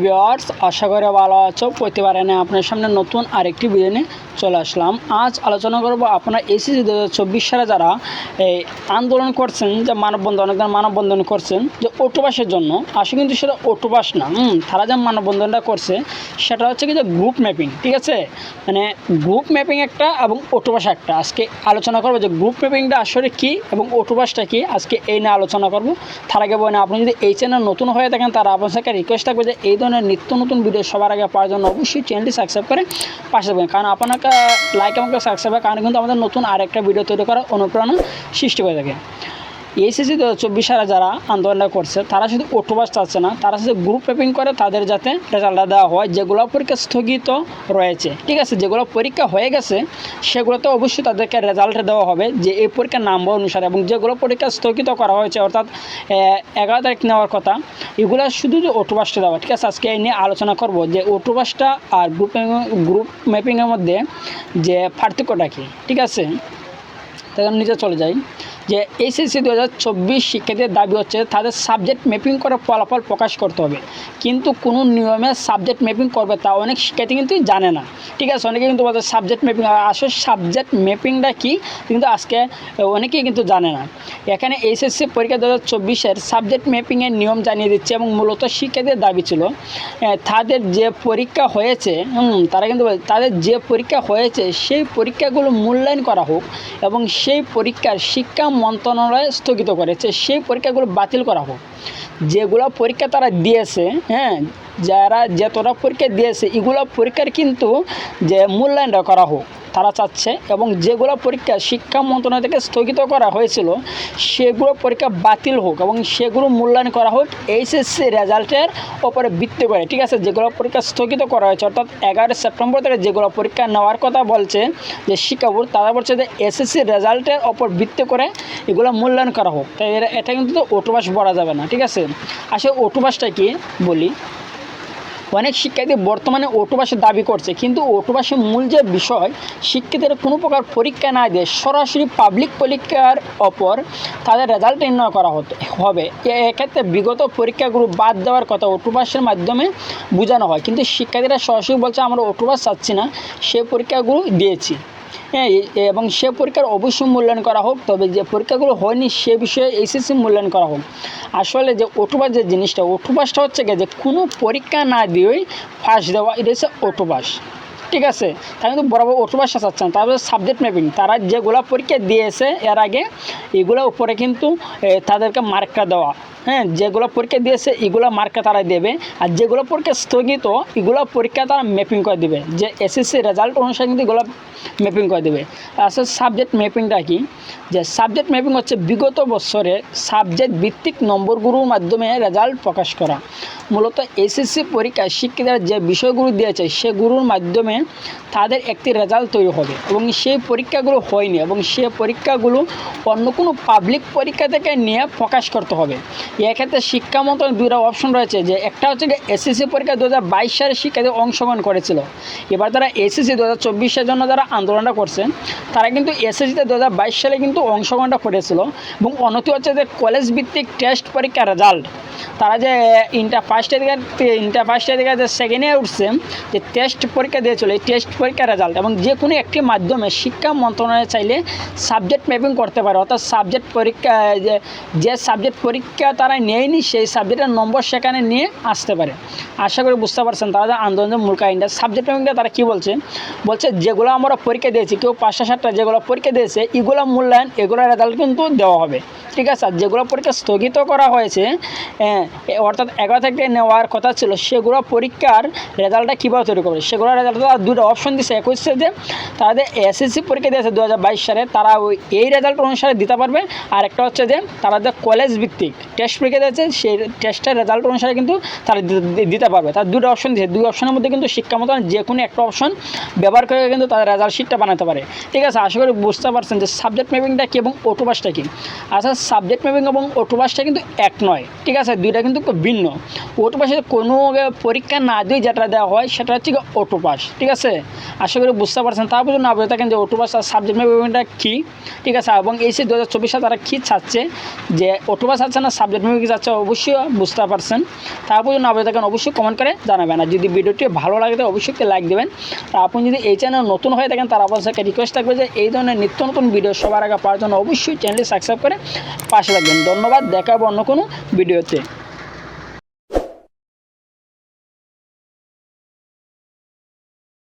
Viewers, আশা করি ভালো আছো। প্রতিবার এনে আপনার সামনে নতুন আরেকটি ভিডিও নিয়ে চলে আসলাম। আজ আলোচনা করব আপনারা এসএসসি 2024 সালে যারা এই আন্দোলন করছেন, যে মানববন্ধন, অনেকদিন মানববন্ধন করছেন যে অটোপাসের জন্য। আসলে কিন্তু সেটা অটোপাস না, তারা যে মানববন্ধনটা করছে সেটা হচ্ছে কি যে গ্রুপ ম্যাপিং। ঠিক আছে, মানে গ্রুপ ম্যাপিং একটা এবং অটোপাস একটা। আজকে আলোচনা করবো যে গ্রুপ ম্যাপিংটা আসলে কী এবং অটোপাসটা কী, আজকে এই নিয়ে আলোচনা করবো। তার আগে বলে আপনি যদি এই চ্যানেল নতুন হয়ে থাকেন তারা আপনার সাথে রিকোয়েস্ট থাকবে যে এই ধরনের নিত্য নতুন ভিডিও সবার আগে পাওয়ার জন্য অবশ্যই চ্যানেলটি সাবস্ক্রাইব করে পাশে থাকবেন, কারণ আপনাকে লাইক এবং সাবস্ক্রাইবের কারণে কিন্তু আমাদের নতুন আরেকটা ভিডিও তৈরি করার অনুপ্রেরণা সৃষ্টি হয়ে থাকে। এসএসসি 2024 সালে যারা আন্দোলনটা করছে তারা শুধু অটোপাস চাচ্ছে না, তারা শুধু গ্রুপ ম্যাপিং করে তাদের যাতে রেজাল্টটা দেওয়া হয়। যেগুলো পরীক্ষা স্থগিত রয়েছে, ঠিক আছে, যেগুলো পরীক্ষা হয়ে গেছে সেগুলোতে অবশ্যই তাদেরকে রেজাল্ট দেওয়া হবে যে এই পরীক্ষার নাম্বার অনুসারে। এবং যেগুলো পরীক্ষা স্থগিত করা হয়েছে অর্থাৎ 11 তারিখ নেওয়ার কথা, এগুলো শুধু অটোপাসটা দেওয়া। ঠিক আছে, আজকে এই নিয়ে আলোচনা করব যে অটোপাসটা আর গ্রুপ ম্যাপিংয়ের মধ্যে যে পার্থক্যটা কী। ঠিক আছে, তাই আমি নিচে চলে যাই। যে এসএসসি 2024 শিক্ষার্থীদের দাবি হচ্ছে তাদের সাবজেক্ট ম্যাপিং করে ফলাফল প্রকাশ করতে হবে, কিন্তু কোনো নিয়মে সাবজেক্ট ম্যাপিং করবে তা অনেক শিক্ষার্থী কিন্তু জানে না। ঠিক আছে, অনেকে কিন্তু বলছে সাবজেক্ট ম্যাপিং, আসলে সাবজেক্ট ম্যাপিংটা কী কিন্তু আজকে অনেকেই কিন্তু জানে না। এখানে এসএসসি পরীক্ষা 2024-এর সাবজেক্ট ম্যাপিংয়ের নিয়ম জানিয়ে দিচ্ছে এবং মূলত শিক্ষার্থীদের দাবি ছিল তাদের যে পরীক্ষা হয়েছে, তারা কিন্তু তাদের যে পরীক্ষা হয়েছে সেই পরীক্ষাগুলো মূল্যায়ন করা হোক এবং সেই পরীক্ষার শিক্ষা মন্ত্রণালয় স্থগিত করেছে সেই পরীক্ষাগুলো বাতিল করা হোক। যেগুলো পরীক্ষা তারা দিয়েছে, যারা যতটা পরীক্ষা দিয়েছে এগুলো পরীক্ষার কিন্তু যে মূল্যায়নটা করা হোক তারা চাচ্ছে। এবং যেগুলো পরীক্ষা শিক্ষা মন্ত্রণালয় থেকে স্থগিত করা হয়েছিল সেগুলো পরীক্ষা বাতিল হোক এবং সেগুলো মূল্যায়ন করা হোক এইচএসসি রেজাল্টের ওপরে ভিত্তি করে। ঠিক আছে, যেগুলো পরীক্ষা স্থগিত করা হয়েছে অর্থাৎ 11 সেপ্টেম্বর থেকে যেগুলো পরীক্ষা নেওয়ার কথা বলছে যে শিক্ষা বোর্ড, তারা বলছে যে এসএসসি রেজাল্টের ওপর ভিত্তি করে এগুলো মূল্যায়ন করা হোক। তাই এটা কিন্তু অটোপাস বলা যাবে না। ঠিক আছে, আসলে অটোপাসটা কি বলি। অনেক শিক্ষার্থী বর্তমানে অটোপাসের দাবি করছে, কিন্তু অটোপাসের মূল যে বিষয় শিক্ষার্থীরা কোনো প্রকার পরীক্ষা না দিয়ে সরাসরি পাবলিক পরীক্ষার ওপর তাদের রেজাল্ট নির্ণয় করা হবে। এক্ষেত্রে বিগত পরীক্ষাগুলো বাদ দেওয়ার কথা অটোপাসের মাধ্যমে বোঝানো হয়, কিন্তু শিক্ষার্থীরা সরাসরি বলছে আমরা অটোপাস চাচ্ছি না, সে পরীক্ষাগুলো দিয়েছি। এবং সে পরীক্ষার অবশ্যই মূল্যায়ন করা হোক, তবে যে পরীক্ষাগুলো হয়নি সে বিষয়ে এইচএসসি মূল্যায়ন করা হোক। আসলে যে অটোপাস যে জিনিসটা, অটোপাসটা হচ্ছে কি যে কোনো পরীক্ষা না দিয়েই ফার্স্ট দেওয়া, এটা হচ্ছে অটোপাস। ঠিক আছে, তারা কিন্তু বরাবর অটোপাসটা চাচ্ছে না। তারপরে সাবজেক্ট ম্যাপিং, তারা যেগুলো পরীক্ষা দিয়েছে এর আগে এগুলোর উপরে কিন্তু তাদেরকে মার্কটা দেওয়া। যেগুলো পরীক্ষা দিয়েছে এগুলো মার্কটা তারা দেবে, আর যেগুলো পরীক্ষা স্থগিত এগুলো পরীক্ষা তারা ম্যাপিং করে দেবে, যে এসএসসি রেজাল্ট অনুসারে কিন্তু এগুলো ম্যাপিং করে দেবে। আসলে সাবজেক্ট ম্যাপিংটা কি, যে সাবজেক্ট ম্যাপিং হচ্ছে বিগত বছরে সাবজেক্ট ভিত্তিক নম্বরগুলোর মাধ্যমে রেজাল্ট প্রকাশ করা। মূলত এসএসসি পরীক্ষায় শিক্ষার্থীরা যে বিষয়গুলো দিয়েছে সেগুলোর মাধ্যমে তাদের একটি রেজাল্ট তৈরি হবে এবং সেই পরীক্ষাগুলো হয়নি এবং সে পরীক্ষাগুলো অন্য কোনো পাবলিক পরীক্ষা থেকে নিয়ে প্রকাশ করতে হবে। এক্ষেত্রে শিক্ষা মন্ত্রণালয়ের দুটো অপশন রয়েছে, যে একটা হচ্ছে যে এসএসসি পরীক্ষা 2022 সালে শিক্ষার্থী অংশগ্রহণ করেছিল, এবার তারা এসএসসি 2024-এর জন্য যারা আন্দোলনটা করছে তারা কিন্তু এসএসসিতে 2022 সালে কিন্তু অংশগ্রহণটা করেছিল। এবং অন্যটি হচ্ছে যে কলেজ ভিত্তিক টেস্ট পরীক্ষার রেজাল্ট, তারা যে ইন্টার ফার্স্ট ইয়ার যে সেকেন্ড ইয়ার উঠছে যে টেস্ট পরীক্ষা দিয়েছিল এই টেস্ট পরীক্ষার রেজাল্ট। এবং যে কোনো একটি মাধ্যমে শিক্ষা মন্ত্রণালয় চাইলে সাবজেক্ট ম্যাপিং করতে পারে, অর্থাৎ সাবজেক্ট পরীক্ষা যে সাবজেক্ট পরীক্ষা তারা নেয়নি সেই সাবজেক্টের নম্বর সেখানে নিয়ে আসতে পারে। আশা করি বুঝতে পারছেন তারা যে আন্দোলনের মূল কাহিনীটা। সাবজেক্ট ম্যাপিংটা তারা কী বলছে যেগুলো আমরা পরীক্ষা দিয়েছি, কেউ 5-7টা যেগুলো পরীক্ষা দিয়েছে এগুলো মূল্যায়ন, এগুলোর রেজাল্ট কিন্তু দেওয়া হবে। ঠিক আছে, আর যেগুলো পরীক্ষা স্থগিত করা হয়েছে অর্থাৎ 11 থেকে নেওয়ার কথা ছিল সেগুলো পরীক্ষার রেজাল্টটা কীভাবে তৈরি করবে সেগুলোর রেজাল্ট দুটো অপশন দিচ্ছে। এক হচ্ছে যে তাদের এসএসসি পরীক্ষা দিয়েছে 2022 সালে, তারা এই রেজাল্ট অনুসারে দিতে পারবে। আর একটা হচ্ছে যে তারা যে কলেজ ভিত্তিক টেস্ট পরীক্ষা দিয়েছে সেই টেস্টের রেজাল্ট অনুসারে কিন্তু তারা দিতে পারবে। তার দুটো অপশন দিয়েছে, দুই অপশনের মধ্যে কিন্তু শিক্ষা মন্ত্রণালয় যে কোনো একটা অপশন ব্যবহার করে কিন্তু তাদের রেজাল্ট শিটটা বানাতে পারে। ঠিক আছে, আশা করি বুঝতে পারছেন যে সাবজেক্ট ম্যাপিংটা কী এবং অটোপাসটা কী। আচ্ছা, সাবজেক্ট ম্যাপিং এবং অটোপাসটা কিন্তু এক নয়। ঠিক আছে, দুইটা কিন্তু ভিন্ন। অটোপাসে কোনো পরীক্ষা না দিয়ে যেটা দেওয়া হয় সেটা হচ্ছে অটোপাস। ঠিক ঠিক আছে, আশা করি বুঝতে পারছেন। তারপর না বুঝে থাকেন যে অটোপাস আর সাবজেক্ট ম্যাপটা কী, ঠিক আছে, এবং এসি 2024 সালে তারা কী চাচ্ছে, যে অটোপাস আছে না সাবজেক্ট ম্যাপ কী চাচ্ছে অবশ্যই বুঝতে পারছেন। তারপর না বুঝে থাকেন অবশ্যই কমেন্ট করে জানাবেন। আর যদি ভিডিওটি ভালো লাগে তো অবশ্যই লাইক দেবেন। আর আপনি যদি এই চ্যানেল নতুন হয়ে থাকেন তার আপনার সাথে রিকোয়েস্ট থাকবে যে এই ধরনের নিত্য নতুন ভিডিও সবার আগে পাওয়ার জন্য অবশ্যই চ্যানেলটি সাবস্ক্রাইব করে পাশে রাখবেন। ধন্যবাদ, দেখা হবে অন্য কোনো ভিডিওতে।